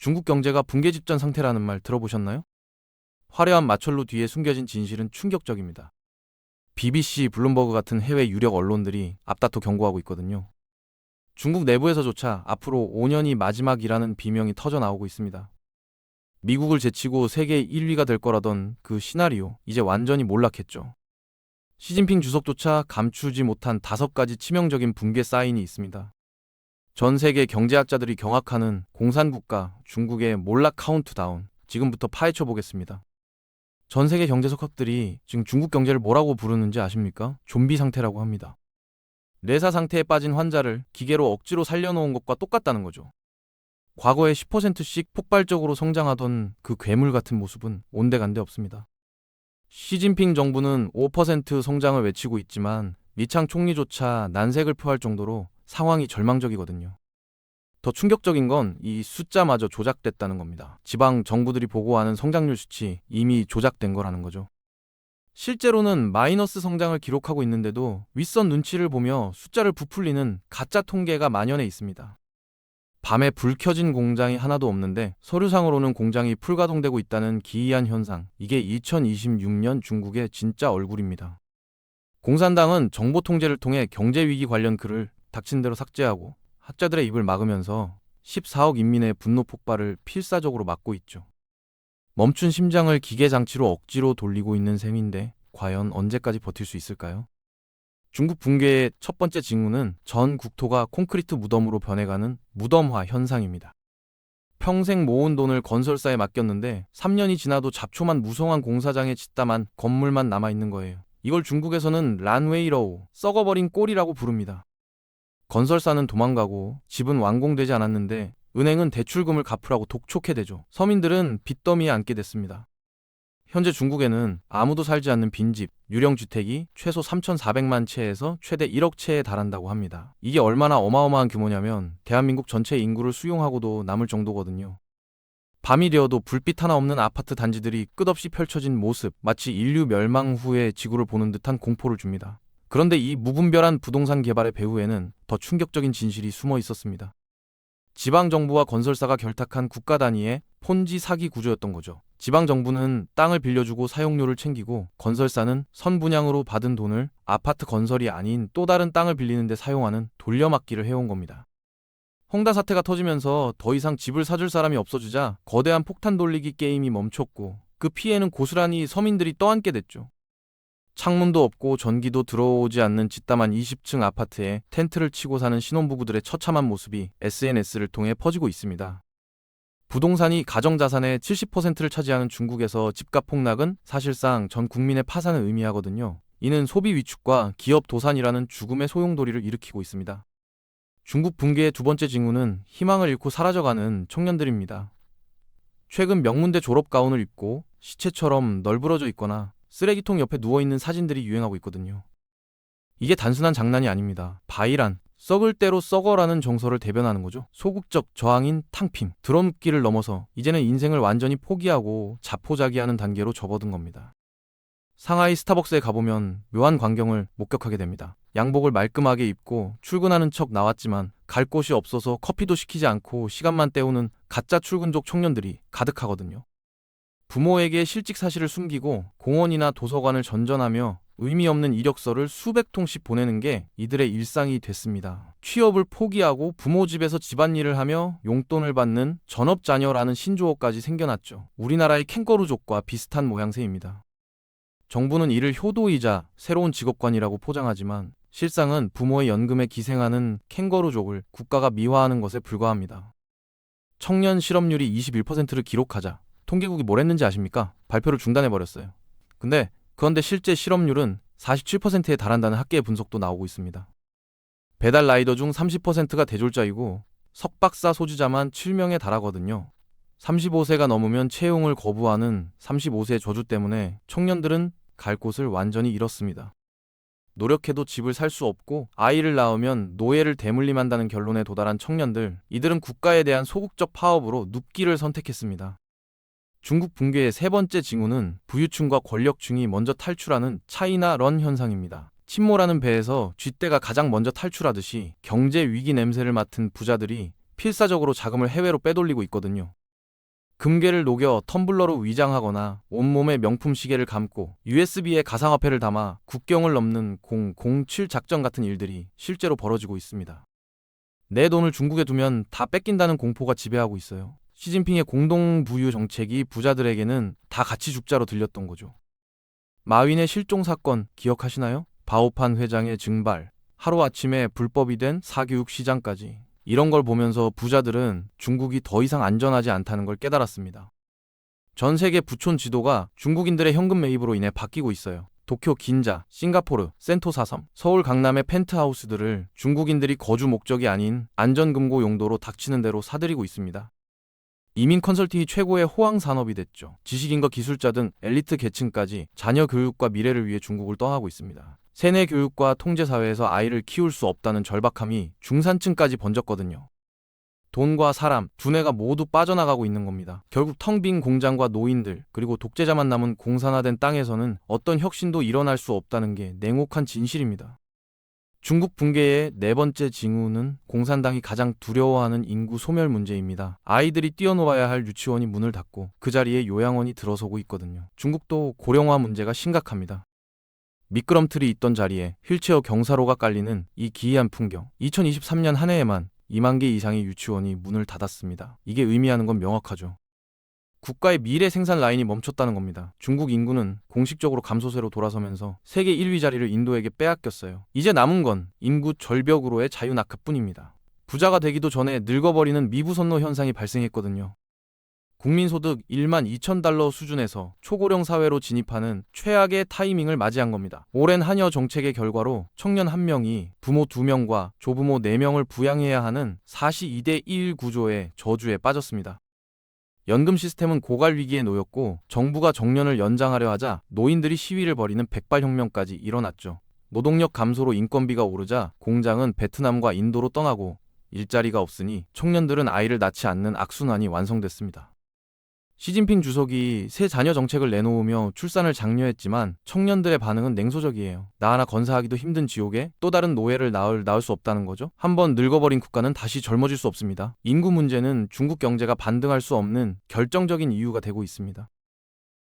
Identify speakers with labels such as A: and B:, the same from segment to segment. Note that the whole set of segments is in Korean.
A: 중국 경제가 붕괴 직전 상태라는 말 들어보셨나요? 화려한 마철로 뒤에 숨겨진 진실은 충격적입니다. BBC, 블룸버그 같은 해외 유력 언론들이 앞다퉈 경고하고 있거든요. 중국 내부에서조차 앞으로 5년이 마지막이라는 비명이 터져 나오고 있습니다. 미국을 제치고 세계 1위가 될 거라던 그 시나리오, 이제 완전히 몰락했죠. 시진핑 주석조차 감추지 못한 5가지 치명적인 붕괴 사인이 있습니다. 전 세계 경제학자들이 경악하는 공산국가 중국의 몰락 카운트다운, 지금부터 파헤쳐 보겠습니다. 전 세계 경제 석학들이 지금 중국 경제를 뭐라고 부르는지 아십니까? 좀비 상태라고 합니다. 내사 상태에 빠진 환자를 기계로 억지로 살려놓은 것과 똑같다는 거죠. 과거에 10%씩 폭발적으로 성장하던 그 괴물 같은 모습은 온데간데 없습니다. 시진핑 정부는 5% 성장을 외치고 있지만 미창 총리조차 난색을 표할 정도로 상황이 절망적이거든요. 더 충격적인 건 이 숫자마저 조작됐다는 겁니다. 지방 정부들이 보고하는 성장률 수치 이미 조작된 거라는 거죠. 실제로는 마이너스 성장을 기록하고 있는데도 윗선 눈치를 보며 숫자를 부풀리는 가짜 통계가 만연해 있습니다. 밤에 불 켜진 공장이 하나도 없는데 서류상으로는 공장이 풀가동되고 있다는 기이한 현상. 이게 2026년 중국의 진짜 얼굴입니다. 공산당은 정보 통제를 통해 경제위기 관련 글을 닥친 대로 삭제하고 학자들의 입을 막으면서 14억 인민의 분노 폭발을 필사적으로 막고 있죠. 멈춘 심장을 기계장치로 억지로 돌리고 있는 셈인데 과연 언제까지 버틸 수 있을까요? 중국 붕괴의 첫 번째 징후는 전 국토가 콘크리트 무덤으로 변해가는 무덤화 현상입니다. 평생 모은 돈을 건설사에 맡겼는데 3년이 지나도 잡초만 무성한 공사장에 짓다만 건물만 남아있는 거예요. 이걸 중국에서는 란웨이러우, 썩어버린 꼴이라고 부릅니다. 건설사는 도망가고 집은 완공되지 않았는데 은행은 대출금을 갚으라고 독촉해대죠. 서민들은 빚더미에 앉게 됐습니다. 현재 중국에는 아무도 살지 않는 빈집, 유령주택이 최소 3,400만 채에서 최대 1억 채에 달한다고 합니다. 이게 얼마나 어마어마한 규모냐면 대한민국 전체 인구를 수용하고도 남을 정도거든요. 밤이 되어도 불빛 하나 없는 아파트 단지들이 끝없이 펼쳐진 모습, 마치 인류 멸망 후의 지구를 보는 듯한 공포를 줍니다. 그런데 이 무분별한 부동산 개발의 배후에는 더 충격적인 진실이 숨어 있었습니다. 지방정부와 건설사가 결탁한 국가 단위의 폰지 사기 구조였던 거죠. 지방정부는 땅을 빌려주고 사용료를 챙기고 건설사는 선분양으로 받은 돈을 아파트 건설이 아닌 또 다른 땅을 빌리는 데 사용하는 돌려막기를 해온 겁니다. 홍다 사태가 터지면서 더 이상 집을 사줄 사람이 없어지자 거대한 폭탄 돌리기 게임이 멈췄고 그 피해는 고스란히 서민들이 떠안게 됐죠. 창문도 없고 전기도 들어오지 않는 짓담한 20층 아파트에 텐트를 치고 사는 신혼부부들의 처참한 모습이 SNS를 통해 퍼지고 있습니다. 부동산이 가정자산의 70%를 차지하는 중국에서 집값 폭락은 사실상 전 국민의 파산을 의미하거든요. 이는 소비 위축과 기업 도산이라는 죽음의 소용돌이를 일으키고 있습니다. 중국 붕괴의 두 번째 징후는 희망을 잃고 사라져가는 청년들입니다. 최근 명문대 졸업 가운을 입고 시체처럼 널브러져 있거나 쓰레기통 옆에 누워있는 사진들이 유행하고 있거든요. 이게 단순한 장난이 아닙니다. 바이란, 썩을 대로 썩어라는 정서를 대변하는 거죠. 소극적 저항인 탕핌, 드러눕기를 넘어서 이제는 인생을 완전히 포기하고 자포자기하는 단계로 접어든 겁니다. 상하이 스타벅스에 가보면 묘한 광경을 목격하게 됩니다. 양복을 말끔하게 입고 출근하는 척 나왔지만 갈 곳이 없어서 커피도 시키지 않고 시간만 때우는 가짜 출근족 청년들이 가득하거든요. 부모에게 실직 사실을 숨기고 공원이나 도서관을 전전하며 의미 없는 이력서를 수백 통씩 보내는 게 이들의 일상이 됐습니다. 취업을 포기하고 부모 집에서 집안일을 하며 용돈을 받는 전업자녀라는 신조어까지 생겨났죠. 우리나라의 캥거루족과 비슷한 모양새입니다. 정부는 이를 효도이자 새로운 직업관이라고 포장하지만 실상은 부모의 연금에 기생하는 캥거루족을 국가가 미화하는 것에 불과합니다. 청년 실업률이 21%를 기록하자 통계국이 뭘 했는지 아십니까? 발표를 중단해버렸어요. 그런데 실제 실업률은 47%에 달한다는 학계의 분석도 나오고 있습니다. 배달 라이더 중 30%가 대졸자이고 석박사 소지자만 7명에 달하거든요. 35세가 넘으면 채용을 거부하는 35세 저주 때문에 청년들은 갈 곳을 완전히 잃었습니다. 노력해도 집을 살 수 없고 아이를 낳으면 노예를 대물림한다는 결론에 도달한 청년들, 이들은 국가에 대한 소극적 파업으로 눕기를 선택했습니다. 중국 붕괴의 세 번째 징후는 부유층과 권력층이 먼저 탈출하는 차이나 런 현상입니다. 침몰하는 배에서 쥐떼가 가장 먼저 탈출하듯이 경제 위기 냄새를 맡은 부자들이 필사적으로 자금을 해외로 빼돌리고 있거든요. 금괴를 녹여 텀블러로 위장하거나 온몸에 명품 시계를 감고 USB에 가상화폐를 담아 국경을 넘는 007 작전 같은 일들이 실제로 벌어지고 있습니다. 내 돈을 중국에 두면 다 뺏긴다는 공포가 지배하고 있어요. 시진핑의 공동부유 정책이 부자들에게는 다 같이 죽자로 들렸던 거죠. 마윈의 실종 사건 기억하시나요? 바오판 회장의 증발, 하루아침에 불법이 된 사교육 시장까지. 이런 걸 보면서 부자들은 중국이 더 이상 안전하지 않다는 걸 깨달았습니다. 전 세계 부촌 지도가 중국인들의 현금 매입으로 인해 바뀌고 있어요. 도쿄 긴자, 싱가포르, 센토사 섬, 서울 강남의 펜트하우스들을 중국인들이 거주 목적이 아닌 안전금고 용도로 닥치는 대로 사들이고 있습니다. 이민 컨설팅이 최고의 호황 산업이 됐죠. 지식인과 기술자 등 엘리트 계층까지 자녀 교육과 미래를 위해 중국을 떠나고 있습니다. 세뇌 교육과 통제 사회에서 아이를 키울 수 없다는 절박함이 중산층까지 번졌거든요. 돈과 사람, 두뇌가 모두 빠져나가고 있는 겁니다. 결국 텅 빈 공장과 노인들, 그리고 독재자만 남은 공산화된 땅에서는 어떤 혁신도 일어날 수 없다는 게 냉혹한 진실입니다. 중국 붕괴의 네 번째 징후는 공산당이 가장 두려워하는 인구 소멸 문제입니다. 아이들이 뛰어놀아야 할 유치원이 문을 닫고 그 자리에 요양원이 들어서고 있거든요. 중국도 고령화 문제가 심각합니다. 미끄럼틀이 있던 자리에 휠체어 경사로가 깔리는 이 기이한 풍경. 2023년 한 해에만 2만 개 이상의 유치원이 문을 닫았습니다. 이게 의미하는 건 명확하죠. 국가의 미래 생산 라인이 멈췄다는 겁니다. 중국 인구는 공식적으로 감소세로 돌아서면서 세계 1위 자리를 인도에게 빼앗겼어요. 이제 남은 건 인구 절벽으로의 자유낙하뿐입니다. 부자가 되기도 전에 늙어버리는 미부선노 현상이 발생했거든요. 국민소득 1만 2천 달러 수준에서 초고령 사회로 진입하는 최악의 타이밍을 맞이한 겁니다. 오랜 한여 정책의 결과로 청년 1명이 부모 2명과 조부모 4명을 부양해야 하는 4시 2대1 구조의 저주에 빠졌습니다. 연금 시스템은 고갈 위기에 놓였고 정부가 정년을 연장하려 하자 노인들이 시위를 벌이는 백발혁명까지 일어났죠. 노동력 감소로 인건비가 오르자 공장은 베트남과 인도로 떠나고 일자리가 없으니 청년들은 아이를 낳지 않는 악순환이 완성됐습니다. 시진핑 주석이 새 자녀 정책을 내놓으며 출산을 장려했지만 청년들의 반응은 냉소적이에요. 나 하나 건사하기도 힘든 지옥에 또 다른 노예를 낳을 수 없다는 거죠. 한번 늙어버린 국가는 다시 젊어질 수 없습니다. 인구 문제는 중국 경제가 반등할 수 없는 결정적인 이유가 되고 있습니다.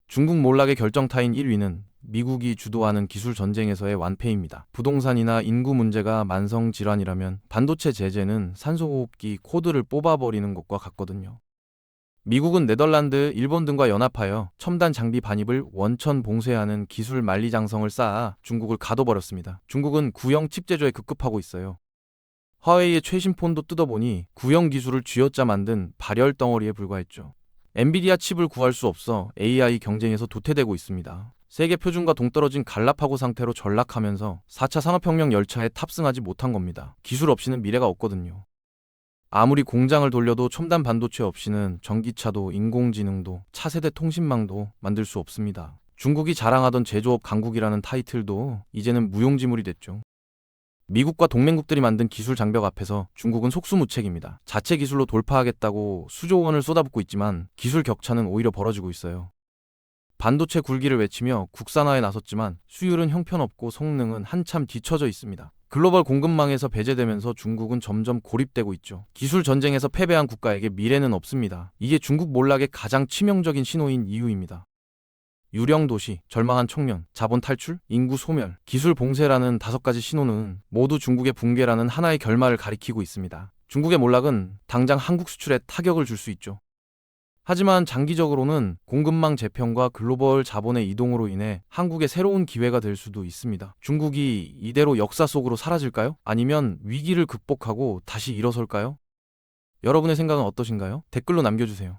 A: 중국 몰락의 결정타인 1위는 미국이 주도하는 기술 전쟁에서의 완패입니다. 부동산이나 인구 문제가 만성 질환이라면 반도체 제재는 산소호흡기 코드를 뽑아버리는 것과 같거든요. 미국은 네덜란드, 일본 등과 연합하여 첨단 장비 반입을 원천 봉쇄하는 기술 만리장성을 쌓아 중국을 가둬버렸습니다. 중국은 구형 칩 제조에 급급하고 있어요. 화웨이의 최신 폰도 뜯어보니 구형 기술을 쥐어짜 만든 발열 덩어리에 불과했죠. 엔비디아 칩을 구할 수 없어 AI 경쟁에서 도태되고 있습니다. 세계 표준과 동떨어진 갈라파고 상태로 전락하면서 4차 산업혁명 열차에 탑승하지 못한 겁니다. 기술 없이는 미래가 없거든요. 아무리 공장을 돌려도 첨단 반도체 없이는 전기차도 인공지능도 차세대 통신망도 만들 수 없습니다. 중국이 자랑하던 제조업 강국이라는 타이틀도 이제는 무용지물이 됐죠. 미국과 동맹국들이 만든 기술 장벽 앞에서 중국은 속수무책입니다. 자체 기술로 돌파하겠다고 수조 원을 쏟아붓고 있지만 기술 격차는 오히려 벌어지고 있어요. 반도체 굴기를 외치며 국산화에 나섰지만 수율은 형편없고 성능은 한참 뒤처져 있습니다. 글로벌 공급망에서 배제되면서 중국은 점점 고립되고 있죠. 기술 전쟁에서 패배한 국가에게 미래는 없습니다. 이게 중국 몰락의 가장 치명적인 신호인 이유입니다. 유령 도시, 절망한 청년, 자본 탈출, 인구 소멸, 기술 봉쇄라는 5가지 신호는 모두 중국의 붕괴라는 하나의 결말을 가리키고 있습니다. 중국의 몰락은 당장 한국 수출에 타격을 줄 수 있죠. 하지만 장기적으로는 공급망 재편과 글로벌 자본의 이동으로 인해 한국의 새로운 기회가 될 수도 있습니다. 중국이 이대로 역사 속으로 사라질까요? 아니면 위기를 극복하고 다시 일어설까요? 여러분의 생각은 어떠신가요? 댓글로 남겨주세요.